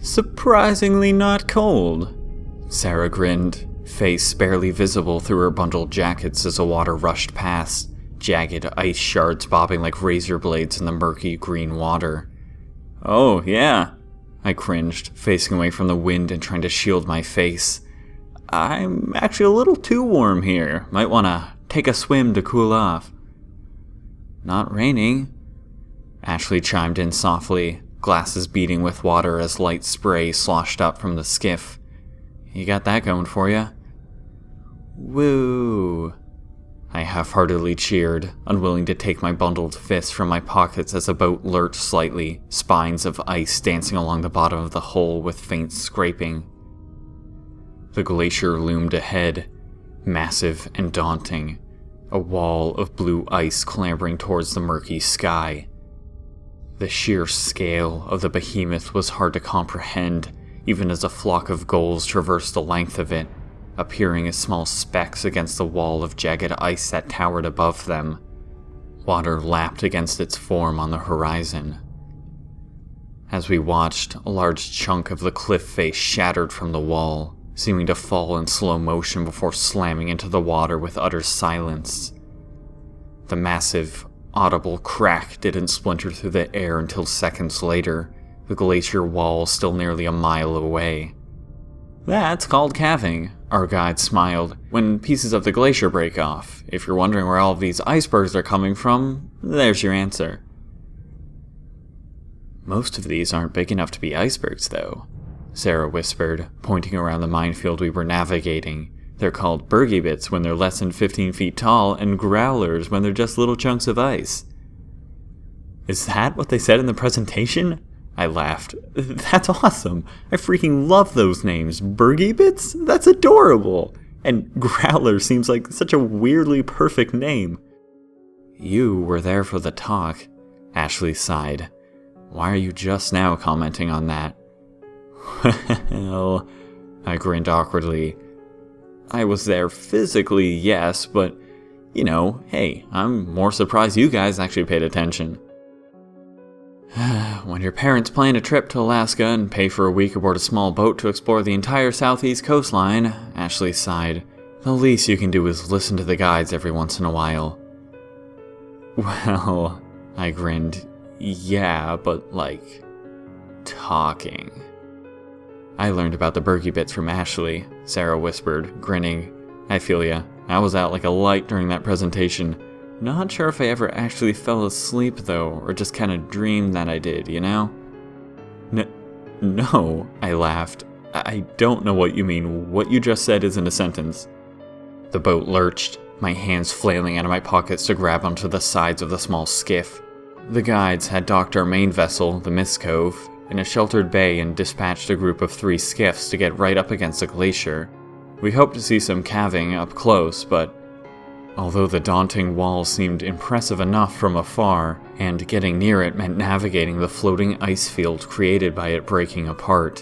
Surprisingly not cold. Sarah grinned, face barely visible through her bundled jackets as the water rushed past, jagged ice shards bobbing like razor blades in the murky green water. Oh, yeah, I cringed, facing away from the wind and trying to shield my face. I'm actually a little too warm here. Might want to take a swim to cool off. Not raining, Ashley chimed in softly, glasses beating with water as light spray sloshed up from the skiff. You got that going for you? Woo! I half-heartedly cheered, unwilling to take my bundled fists from my pockets as the boat lurched slightly, spines of ice dancing along the bottom of the hull with faint scraping. The glacier loomed ahead, massive and daunting, a wall of blue ice clambering towards the murky sky. The sheer scale of the behemoth was hard to comprehend, even as a flock of gulls traversed the length of it, appearing as small specks against the wall of jagged ice that towered above them. Water lapped against its form on the horizon. As we watched, a large chunk of the cliff face shattered from the wall, seeming to fall in slow motion before slamming into the water with utter silence. The massive, audible crack didn't splinter through the air until seconds later, the glacier wall still nearly a mile away. That's called calving, our guide smiled, when pieces of the glacier break off. If you're wondering where all of these icebergs are coming from, there's your answer. Most of these aren't big enough to be icebergs, though, Sarah whispered, pointing around the minefield we were navigating. They're called bergy bits when they're less than 15 feet tall, and growlers when they're just little chunks of ice. Is that what they said in the presentation? I laughed. That's awesome. I freaking love those names. Bergy bits? That's adorable. And growler seems like such a weirdly perfect name. You were there for the talk, Ashley sighed. Why are you just now commenting on that? Well, I grinned awkwardly. I was there physically, yes, but, hey, I'm more surprised you guys actually paid attention. When your parents plan a trip to Alaska and pay for a week aboard a small boat to explore the entire southeast coastline, Ashley sighed, the least you can do is listen to the guides every once in a while. Well, I grinned, yeah, but talking. I learned about the bergy bits from Ashley, Sarah whispered, grinning. I feel ya. I was out like a light during that presentation. Not sure if I ever actually fell asleep, though, or just kind of dreamed that I did, No, I laughed. I don't know what you mean. What you just said isn't a sentence. The boat lurched, my hands flailing out of my pockets to grab onto the sides of the small skiff. The guides had docked our main vessel, the Mist Cove, in a sheltered bay and dispatched a group of 3 skiffs to get right up against the glacier. We hoped to see some calving up close, but although the daunting wall seemed impressive enough from afar, and getting near it meant navigating the floating ice field created by it breaking apart.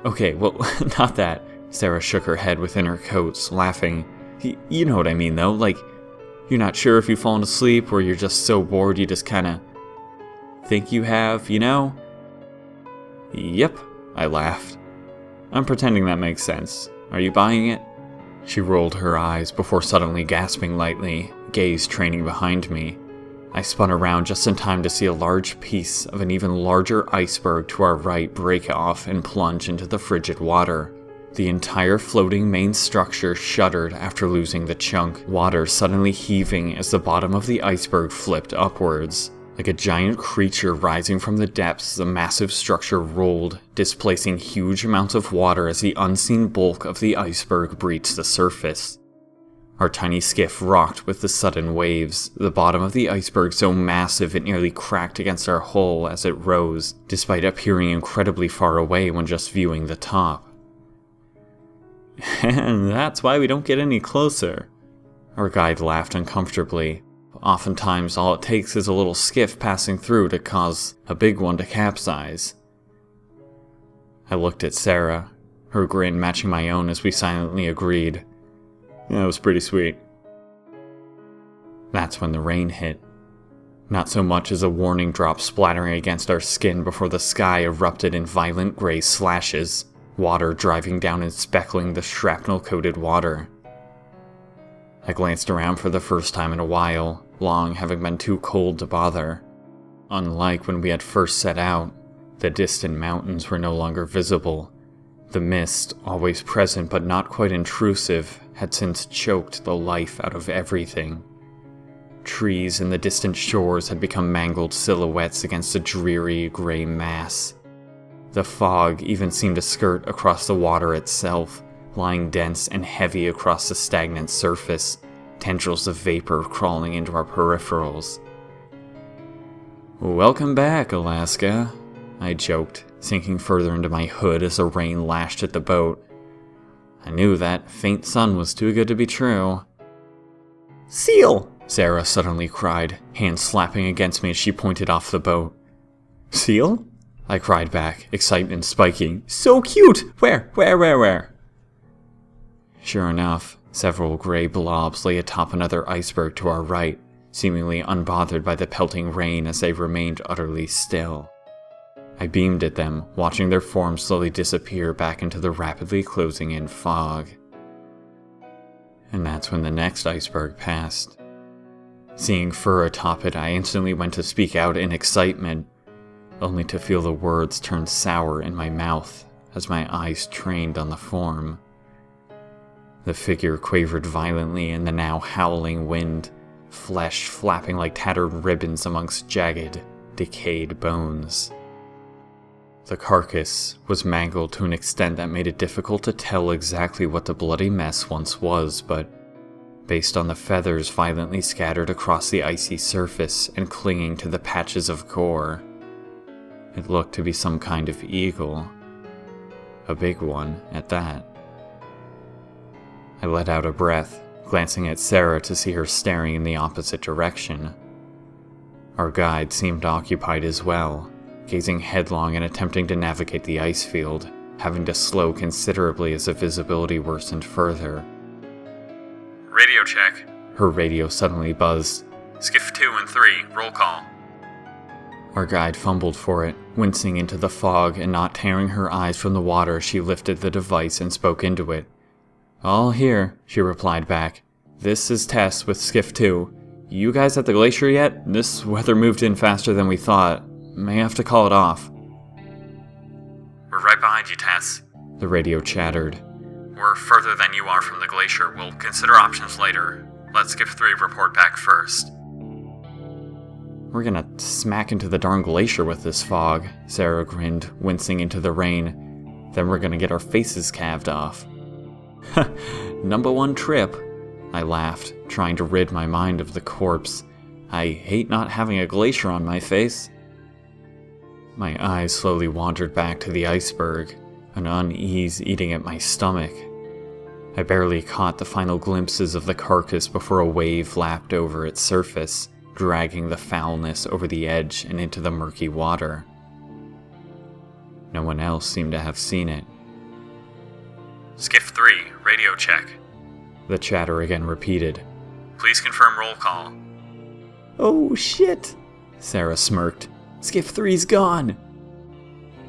Okay, well, not that. Sarah shook her head within her coats, laughing. You know what I mean, though, you're not sure if you've fallen asleep, or you're just so bored you just kinda think you have, Yep, I laughed. I'm pretending that makes sense. Are you buying it? She rolled her eyes before suddenly gasping lightly, gaze training behind me. I spun around just in time to see a large piece of an even larger iceberg to our right break off and plunge into the frigid water. The entire floating main structure shuddered after losing the chunk, water suddenly heaving as the bottom of the iceberg flipped upwards. Like a giant creature rising from the depths, the massive structure rolled, displacing huge amounts of water as the unseen bulk of the iceberg breached the surface. Our tiny skiff rocked with the sudden waves, the bottom of the iceberg so massive it nearly cracked against our hull as it rose, despite appearing incredibly far away when just viewing the top. And that's why we don't get any closer. Our guide laughed uncomfortably. Oftentimes, all it takes is a little skiff passing through to cause a big one to capsize. I looked at Sarah, her grin matching my own as we silently agreed. Yeah, it was pretty sweet. That's when the rain hit. Not so much as a warning drop splattering against our skin before the sky erupted in violent gray slashes, water driving down and speckling the shrapnel-coated water. I glanced around for the first time in a while, long having been too cold to bother. Unlike when we had first set out, the distant mountains were no longer visible. The mist, always present but not quite intrusive, had since choked the life out of everything. Trees and the distant shores had become mangled silhouettes against a dreary gray mass. The fog even seemed to skirt across the water itself, lying dense and heavy across the stagnant surface, tendrils of vapor crawling into our peripherals. "Welcome back, Alaska," I joked, sinking further into my hood as the rain lashed at the boat. I knew that faint sun was too good to be true. "Seal!" Sarah suddenly cried, hands slapping against me as she pointed off the boat. "Seal?" I cried back, excitement spiking. "So cute! Where? Sure enough, several gray blobs lay atop another iceberg to our right, seemingly unbothered by the pelting rain as they remained utterly still. I beamed at them, watching their forms slowly disappear back into the rapidly closing in fog. And that's when the next iceberg passed. Seeing fur atop it, I instantly went to speak out in excitement, only to feel the words turn sour in my mouth as my eyes trained on the form. The figure quavered violently in the now howling wind, flesh flapping like tattered ribbons amongst jagged, decayed bones. The carcass was mangled to an extent that made it difficult to tell exactly what the bloody mess once was, but based on the feathers violently scattered across the icy surface and clinging to the patches of gore, it looked to be some kind of eagle. A big one, at that. I let out a breath, glancing at Sarah to see her staring in the opposite direction. Our guide seemed occupied as well, gazing headlong and attempting to navigate the ice field, having to slow considerably as the visibility worsened further. "Radio check." Her radio suddenly buzzed. "Skiff 2 and 3, roll call." Our guide fumbled for it, wincing into the fog and not tearing her eyes from the water. She lifted the device and spoke into it. "All here," she replied back. "This is Tess with Skiff 2. You guys at the Glacier yet? This weather moved in faster than we thought. May have to call it off." "We're right behind you, Tess," the radio chattered. "We're further than you are from the Glacier. We'll consider options later. Let Skiff 3 report back first." "We're gonna smack into the darn Glacier with this fog," Sarah grinned, wincing into the rain. "Then we're gonna get our faces calved off." "Number one trip," I laughed, trying to rid my mind of the corpse. I hate not having a glacier on my face. My eyes slowly wandered back to the iceberg, an unease eating at my stomach. I barely caught the final glimpses of the carcass before a wave lapped over its surface, dragging the foulness over the edge and into the murky water. No one else seemed to have seen it. "Skiff 3, radio check." The chatter again repeated. "Please confirm roll call." "Oh shit," Sarah smirked. "Skiff 3's gone."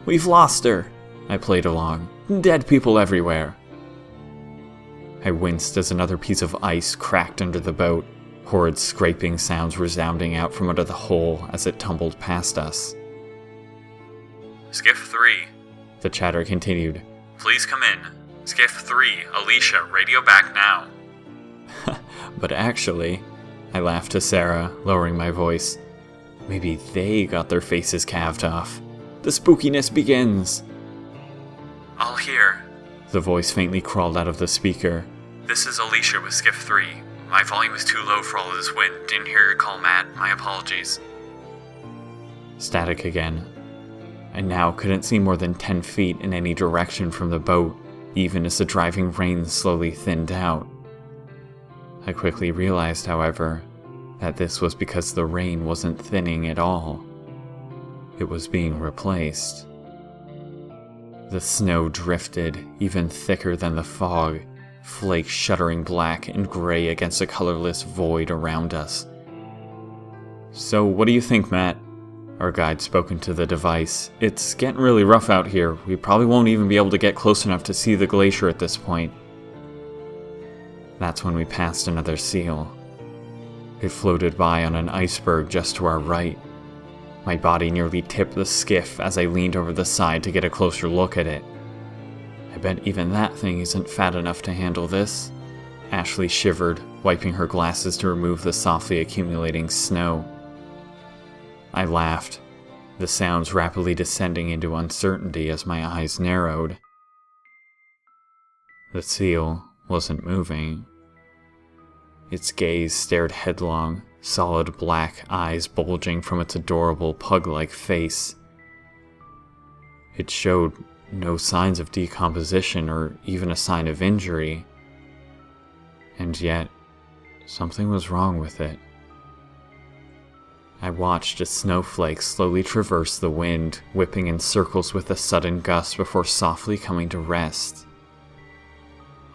"We've lost her," I played along. "Dead people everywhere." I winced as another piece of ice cracked under the boat, horrid scraping sounds resounding out from under the hull as it tumbled past us. "Skiff 3, the chatter continued. please come in. Skiff 3, Alicia, radio back now." But actually, I laughed to Sarah, lowering my voice. Maybe they got their faces calved off. The spookiness begins. "All here." The voice faintly crawled out of the speaker. "This is Alicia with Skiff 3. My volume is too low for all of this wind. Didn't hear your call, Matt. My apologies." Static again. I now couldn't see more than 10 feet in any direction from the boat, even as the driving rain slowly thinned out. I quickly realized, however, that this was because the rain wasn't thinning at all. It was being replaced. The snow drifted, even thicker than the fog, flakes shuddering black and gray against the colorless void around us. "So what do you think, Matt?" Our guide spoke into the device. "It's getting really rough out here. We probably won't even be able to get close enough to see the glacier at this point." That's when we passed another seal. It floated by on an iceberg just to our right. My body nearly tipped the skiff as I leaned over the side to get a closer look at it. "I bet even that thing isn't fat enough to handle this." Ashley shivered, wiping her glasses to remove the softly accumulating snow. I laughed, the sounds rapidly descending into uncertainty as my eyes narrowed. The seal wasn't moving. Its gaze stared headlong, solid black eyes bulging from its adorable pug-like face. It showed no signs of decomposition or even a sign of injury. And yet, something was wrong with it. I watched a snowflake slowly traverse the wind, whipping in circles with a sudden gust before softly coming to rest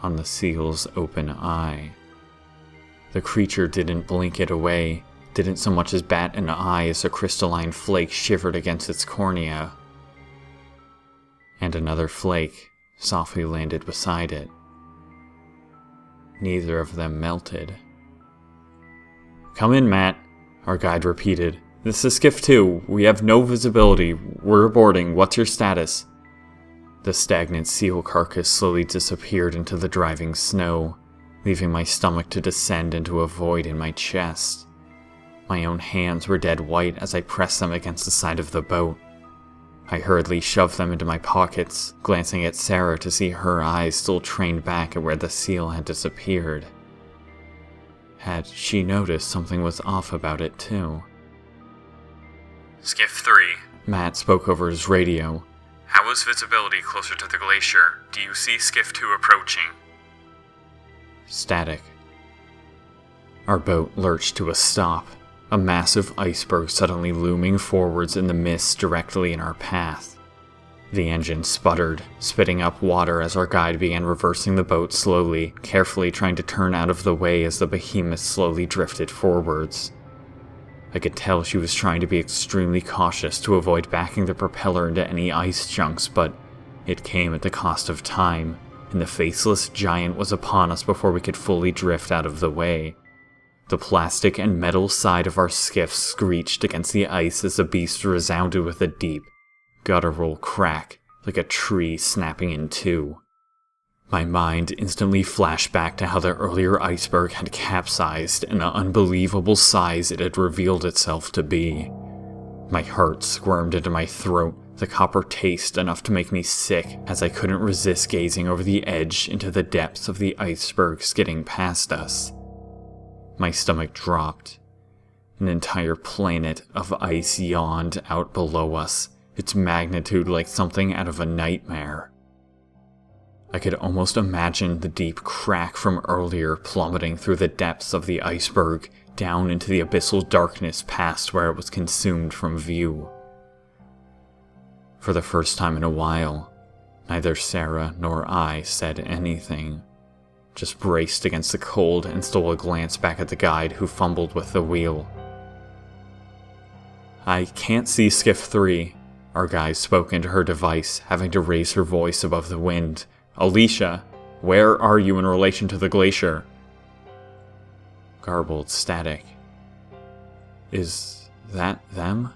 on the seal's open eye. The creature didn't blink it away, didn't so much as bat an eye as a crystalline flake shivered against its cornea. And another flake softly landed beside it. Neither of them melted. "Come in, Matt," our guide repeated. "This is Skiff 2. We have no visibility. We're boarding. What's your status?" The stagnant seal carcass slowly disappeared into the driving snow, leaving my stomach to descend into a void in my chest. My own hands were dead white as I pressed them against the side of the boat. I hurriedly shoved them into my pockets, glancing at Sarah to see her eyes still trained back at where the seal had disappeared. Had she noticed something was off about it too? Skiff 3. Matt spoke over his radio. "How is visibility closer to the glacier? Do you see Skiff 2 approaching?" Static. Our boat lurched to a stop, a massive iceberg suddenly looming forwards in the mist directly in our path. The engine sputtered, spitting up water as our guide began reversing the boat slowly, carefully trying to turn out of the way as the behemoth slowly drifted forwards. I could tell she was trying to be extremely cautious to avoid backing the propeller into any ice chunks, but it came at the cost of time, and the faceless giant was upon us before we could fully drift out of the way. The plastic and metal side of our skiff screeched against the ice as the beast resounded with a deep, guttural crack, like a tree snapping in two. My mind instantly flashed back to how the earlier iceberg had capsized and the unbelievable size it had revealed itself to be. My heart squirmed into my throat, the copper taste enough to make me sick as I couldn't resist gazing over the edge into the depths of the iceberg skidding past us. My stomach dropped. An entire planet of ice yawned out below us, its magnitude like something out of a nightmare. I could almost imagine the deep crack from earlier plummeting through the depths of the iceberg down into the abyssal darkness past where it was consumed from view. For the first time in a while, neither Sarah nor I said anything, just braced against the cold and stole a glance back at the guide who fumbled with the wheel. "I can't see Skiff 3, our guide spoke into her device, having to raise her voice above the wind. "Alicia, where are you in relation to the glacier?" Garbled static. "Is that them?"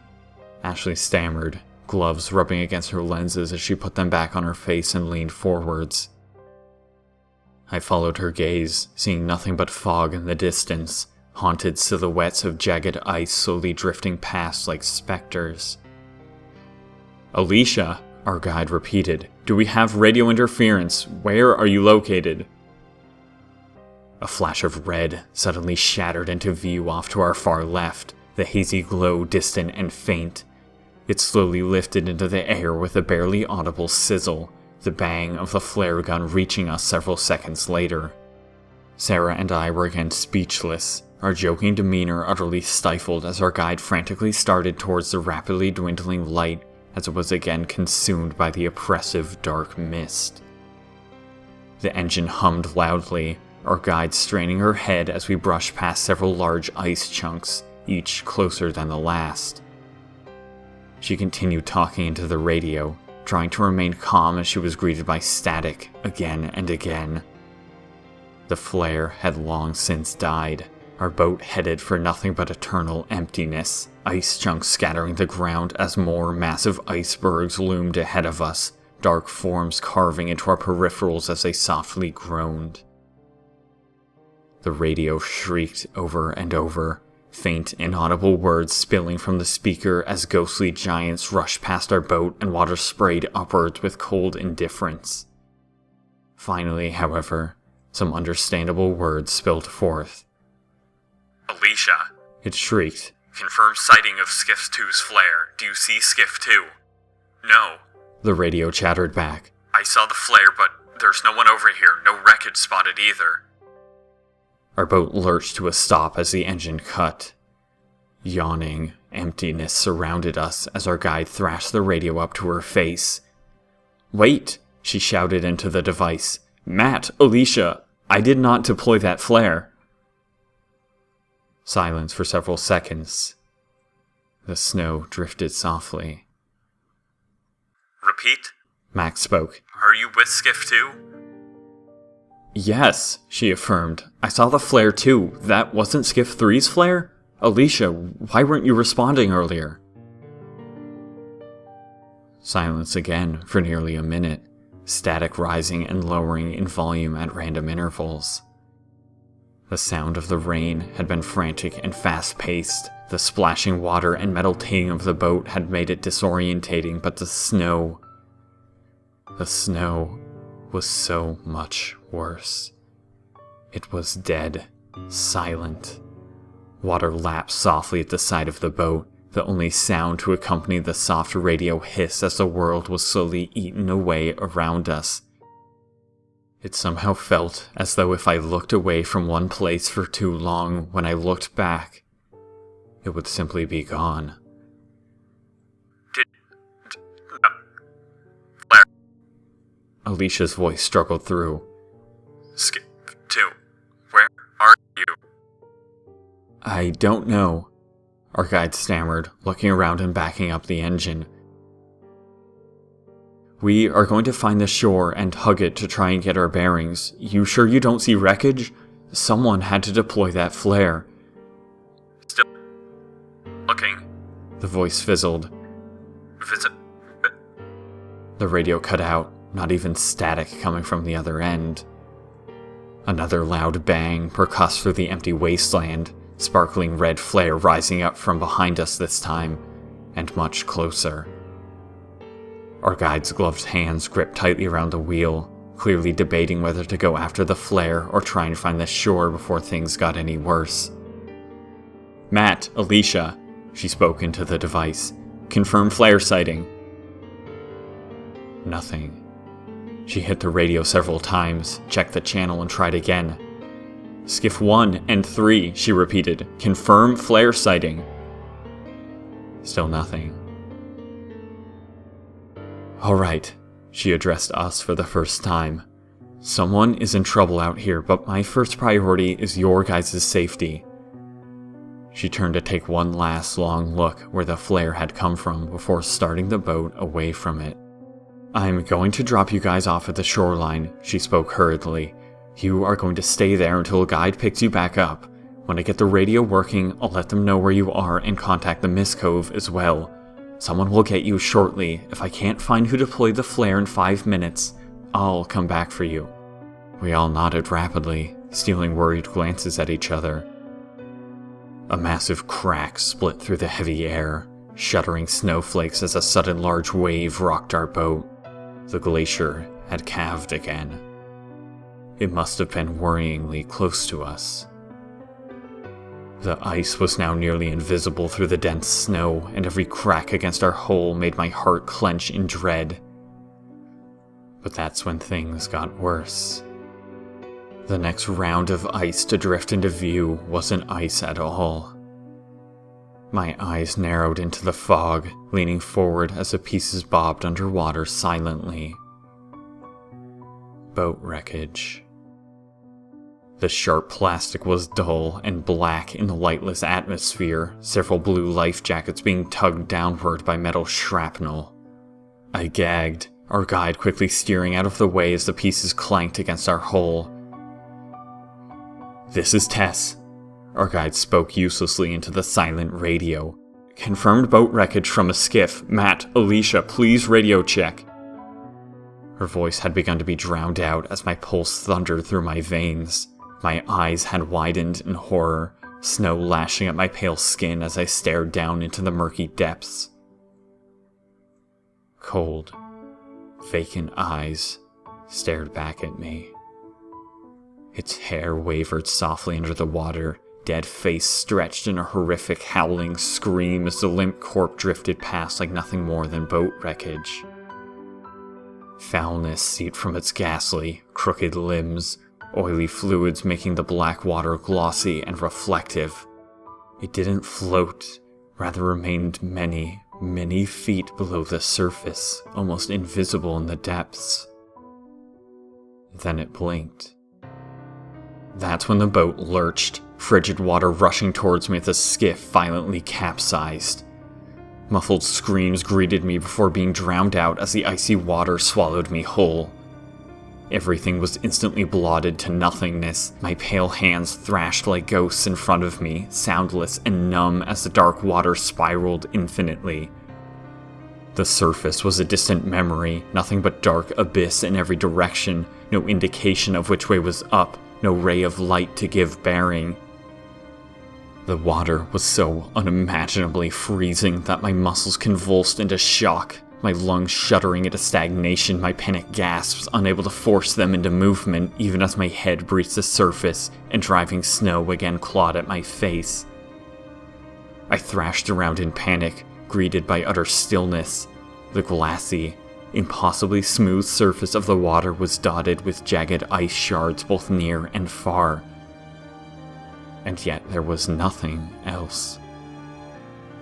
Ashley stammered, gloves rubbing against her lenses as she put them back on her face and leaned forwards. I followed her gaze, seeing nothing but fog in the distance, haunted silhouettes of jagged ice slowly drifting past like specters. "Alicia," our guide repeated, "do we have radio interference? Where are you located?" A flash of red suddenly shattered into view off to our far left, the hazy glow distant and faint. It slowly lifted into the air with a barely audible sizzle, the bang of the flare gun reaching us several seconds later. Sarah and I were again speechless, our joking demeanor utterly stifled as our guide frantically started towards the rapidly dwindling light as it was again consumed by the oppressive dark mist. The engine hummed loudly, our guide straining her head as we brushed past several large ice chunks, each closer than the last. She continued talking into the radio, trying to remain calm as she was greeted by static again and again. The flare had long since died, our boat headed for nothing but eternal emptiness, ice chunks scattering the ground as more massive icebergs loomed ahead of us, dark forms carving into our peripherals as they softly groaned. The radio shrieked over and over, faint inaudible words spilling from the speaker as ghostly giants rushed past our boat and water sprayed upwards with cold indifference. Finally, however, some understandable words spilled forth. Alicia, It shrieked. confirmed sighting of Skiff 2's flare. Do you see Skiff 2? No. The radio chattered back. I saw the flare, but there's no one over here. No wreckage spotted either. Our boat lurched to a stop as the engine cut. Yawning emptiness surrounded us as our guide thrashed the radio up to her face. "Wait!" she shouted into the device. "Matt, Alicia, I did not deploy that flare." Silence for several seconds. The snow drifted softly. Repeat? Max spoke. Are you with Skiff 2? "Yes," she affirmed. "I saw the flare too. That wasn't Skiff 3's flare? Alicia, why weren't you responding earlier?" Silence again for nearly a minute, static rising and lowering in volume at random intervals. The sound of the rain had been frantic and fast-paced. The splashing water and metal ting of the boat had made it disorientating, but the snow was so much worse. It was dead, silent. Water lapped softly at the side of the boat, the only sound to accompany the soft radio hiss as the world was slowly eaten away around us. It somehow felt as though if I looked away from one place for too long, when I looked back, it would simply be gone. No. Flare. Alicia's voice struggled through. Skiff 2. Where are you? "I don't know," our guide stammered, looking around and backing up the engine. "We are going to find the shore and hug it to try and get our bearings. You sure you don't see wreckage? Someone had to deploy that flare." Still looking. The voice fizzled. Visit. The radio cut out, not even static coming from the other end. Another loud bang percussed through the empty wasteland, sparkling red flare rising up from behind us this time, and much closer. Our guide's gloved hands gripped tightly around the wheel, clearly debating whether to go after the flare or try and find the shore before things got any worse. "Matt, Alicia," she spoke into the device. "Confirm flare sighting." Nothing. She hit the radio several times, checked the channel, and tried again. "Skiff 1 and 3, she repeated. "Confirm flare sighting." Still nothing. "All right," she addressed us for the first time. "Someone is in trouble out here, but my first priority is your guys' safety." She turned to take one last long look where the flare had come from before starting the boat away from it. "I'm going to drop you guys off at the shoreline," she spoke hurriedly. "You are going to stay there until a guide picks you back up. When I get the radio working, I'll let them know where you are and contact the Mist Cove as well. Someone will get you shortly. If I can't find who deployed the flare in 5 minutes, I'll come back for you." We all nodded rapidly, stealing worried glances at each other. A massive crack split through the heavy air, shuddering snowflakes as a sudden large wave rocked our boat. The glacier had calved again. It must have been worryingly close to us. The ice was now nearly invisible through the dense snow, and every crack against our hull made my heart clench in dread. But that's when things got worse. The next round of ice to drift into view wasn't ice at all. My eyes narrowed into the fog, leaning forward as the pieces bobbed underwater silently. Boat wreckage. The sharp plastic was dull and black in the lightless atmosphere, several blue life jackets being tugged downward by metal shrapnel. I gagged, our guide quickly steering out of the way as the pieces clanked against our hull. "This is Tess." Our guide spoke uselessly into the silent radio. "Confirmed boat wreckage from a skiff. Matt, Alicia, please radio check." Her voice had begun to be drowned out as my pulse thundered through my veins. My eyes had widened in horror, snow lashing at my pale skin as I stared down into the murky depths. Cold, vacant eyes stared back at me. Its hair wavered softly under the water, dead face stretched in a horrific howling scream as the limp corpse drifted past like nothing more than boat wreckage. Foulness seeped from its ghastly, crooked limbs, oily fluids making the black water glossy and reflective. It didn't float, rather remained many, many feet below the surface, almost invisible in the depths. Then it blinked. That's when the boat lurched, frigid water rushing towards me as the skiff violently capsized. Muffled screams greeted me before being drowned out as the icy water swallowed me whole. Everything was instantly blotted to nothingness. My pale hands thrashed like ghosts in front of me, soundless and numb as the dark water spiraled infinitely. The surface was a distant memory, nothing but dark abyss in every direction, no indication of which way was up, no ray of light to give bearing. The water was so unimaginably freezing that my muscles convulsed into shock, my lungs shuddering into stagnation, my panic gasps unable to force them into movement even as my head breached the surface and driving snow again clawed at my face. I thrashed around in panic, greeted by utter stillness. The glassy, impossibly smooth surface of the water was dotted with jagged ice shards both near and far. And yet there was nothing else.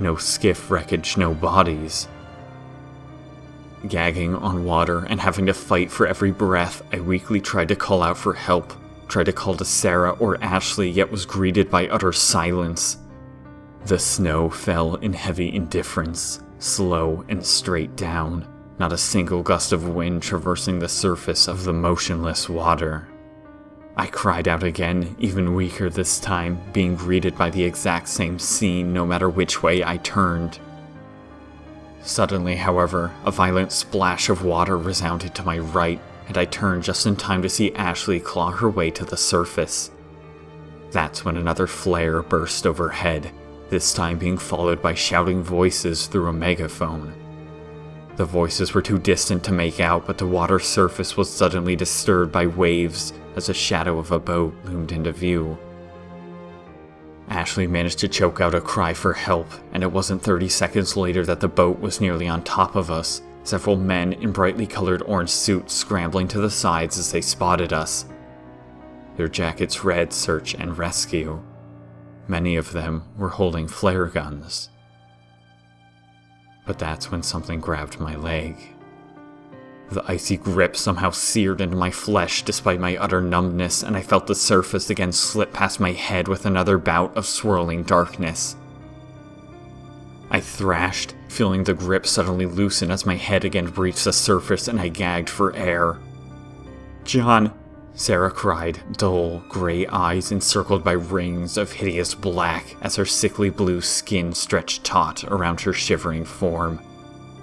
No skiff wreckage, no bodies. Gagging on water and having to fight for every breath, I weakly tried to call out for help, tried to call to Sarah or Ashley, yet was greeted by utter silence. The snow fell in heavy indifference, slow and straight down, not a single gust of wind traversing the surface of the motionless water. I cried out again, even weaker this time, being greeted by the exact same scene no matter which way I turned. Suddenly, however, a violent splash of water resounded to my right, and I turned just in time to see Ashley claw her way to the surface. That's when another flare burst overhead, this time being followed by shouting voices through a megaphone. The voices were too distant to make out, but the water surface was suddenly disturbed by waves as the shadow of a boat loomed into view. Ashley managed to choke out a cry for help, and it wasn't 30 seconds later that the boat was nearly on top of us, several men in brightly colored orange suits scrambling to the sides as they spotted us. Their jackets read search and rescue. Many of them were holding flare guns. But that's when something grabbed my leg. The icy grip somehow seared into my flesh despite my utter numbness, and I felt the surface again slip past my head with another bout of swirling darkness. I thrashed, feeling the grip suddenly loosen as my head again breached the surface and I gagged for air. "John!" Sarah cried, dull, gray eyes encircled by rings of hideous black as her sickly blue skin stretched taut around her shivering form.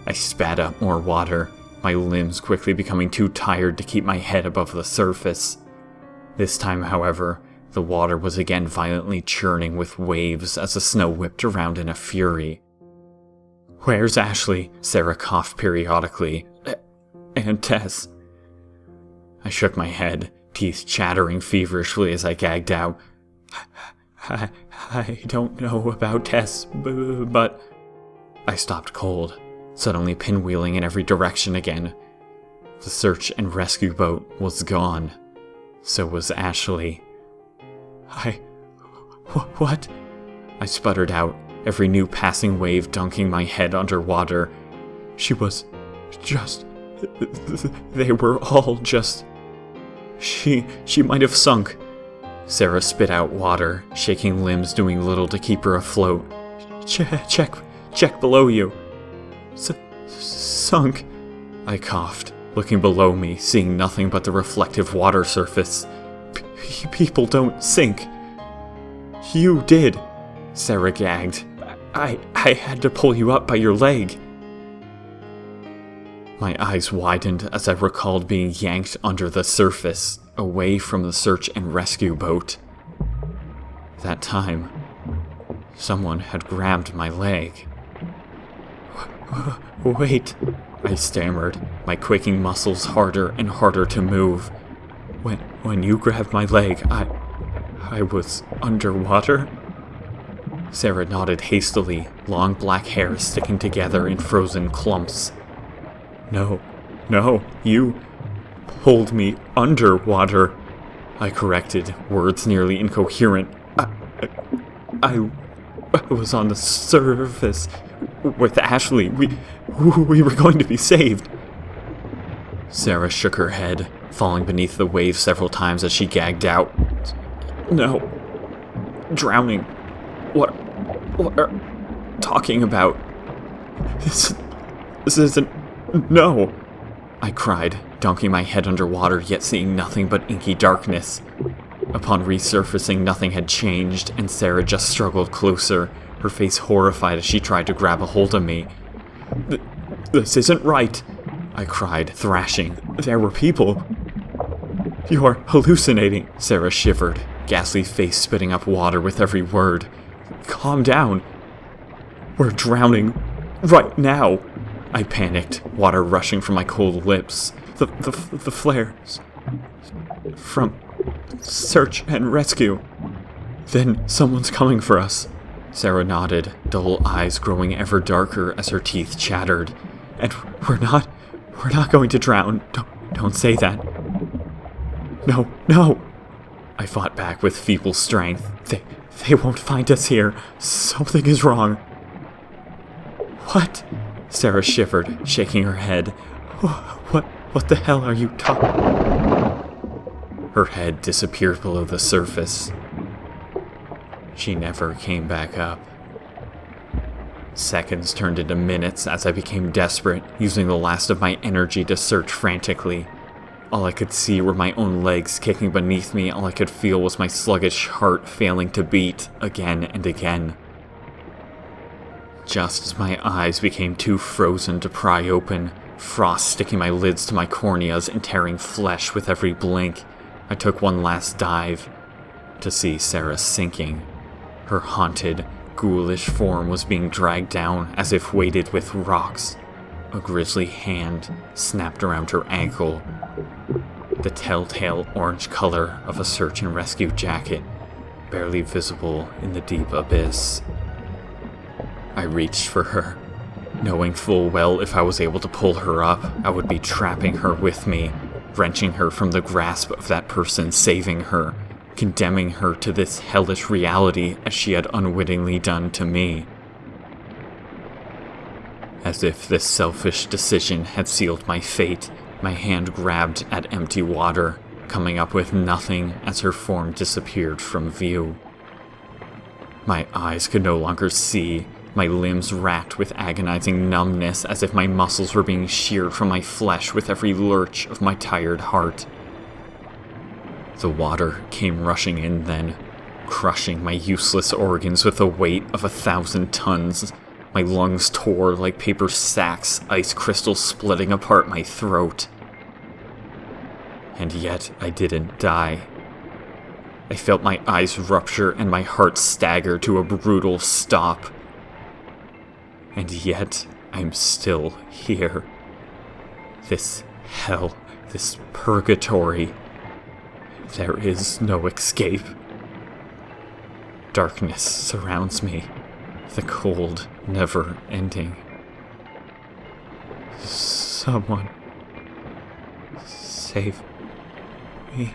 I spat up more water, my limbs quickly becoming too tired to keep my head above the surface. This time, however, the water was again violently churning with waves as the snow whipped around in a fury. "Where's Ashley?" Sarah coughed periodically. "And Tess?" I shook my head, teeth chattering feverishly as I gagged out. I don't know about Tess, but... I stopped cold, suddenly pinwheeling in every direction again. The search and rescue boat was gone. So was Ashley. What? I sputtered out, every new passing wave dunking my head underwater. She was just... They were all just... She might have sunk. Sarah spit out water, shaking limbs doing little to keep her afloat. Check below you. Sunk. I coughed, looking below me, seeing nothing but the reflective water surface. People don't sink. You did, Sarah gagged. I had to pull you up by your leg. My eyes widened as I recalled being yanked under the surface, away from the search and rescue boat. That time, someone had grabbed my leg. Wait, I stammered, my quaking muscles harder and harder to move. When you grabbed my leg, I was underwater? Sarah nodded hastily, long black hair sticking together in frozen clumps. No, you pulled me underwater, I corrected, words nearly incoherent. I was on the surface with Ashley. We were going to be saved. Sarah shook her head, falling beneath the waves several times as she gagged out. No. Drowning. What are you talking about? This isn't... No! I cried, dunking my head underwater, yet seeing nothing but inky darkness. Upon resurfacing, nothing had changed, and Sarah just struggled closer, her face horrified as she tried to grab a hold of me. This isn't right, I cried, thrashing. There were people. You are hallucinating, Sarah shivered, ghastly face spitting up water with every word. Calm down. We're drowning right now. I panicked, water rushing from my cold lips. The flares from search and rescue. Then someone's coming for us. Sarah nodded, dull eyes growing ever darker as her teeth chattered. And we're not going to drown. Don't say that. No. I fought back with feeble strength. They won't find us here. Something is wrong. What? Sarah shivered, shaking her head. What the hell are you talking? Her head disappeared below the surface. She never came back up. Seconds turned into minutes as I became desperate, using the last of my energy to search frantically. All I could see were my own legs kicking beneath me. All I could feel was my sluggish heart failing to beat again and again. Just as my eyes became too frozen to pry open, frost sticking my lids to my corneas and tearing flesh with every blink, I took one last dive to see Sarah sinking. Her haunted, ghoulish form was being dragged down as if weighted with rocks. A grisly hand snapped around her ankle. The telltale orange color of a search and rescue jacket, barely visible in the deep abyss. I reached for her, knowing full well if I was able to pull her up, I would be trapping her with me, wrenching her from the grasp of that person saving her, condemning her to this hellish reality as she had unwittingly done to me. As if this selfish decision had sealed my fate, my hand grabbed at empty water, coming up with nothing as her form disappeared from view. My eyes could no longer see, my limbs racked with agonizing numbness as if my muscles were being sheared from my flesh with every lurch of my tired heart. The water came rushing in then, crushing my useless organs with the weight of 1,000 tons. My lungs tore like paper sacks, ice crystals splitting apart my throat. And yet I didn't die. I felt my eyes rupture and my heart stagger to a brutal stop. And yet, I'm still here. This hell, this purgatory. There is no escape. Darkness surrounds me, the cold never ending. Someone save me.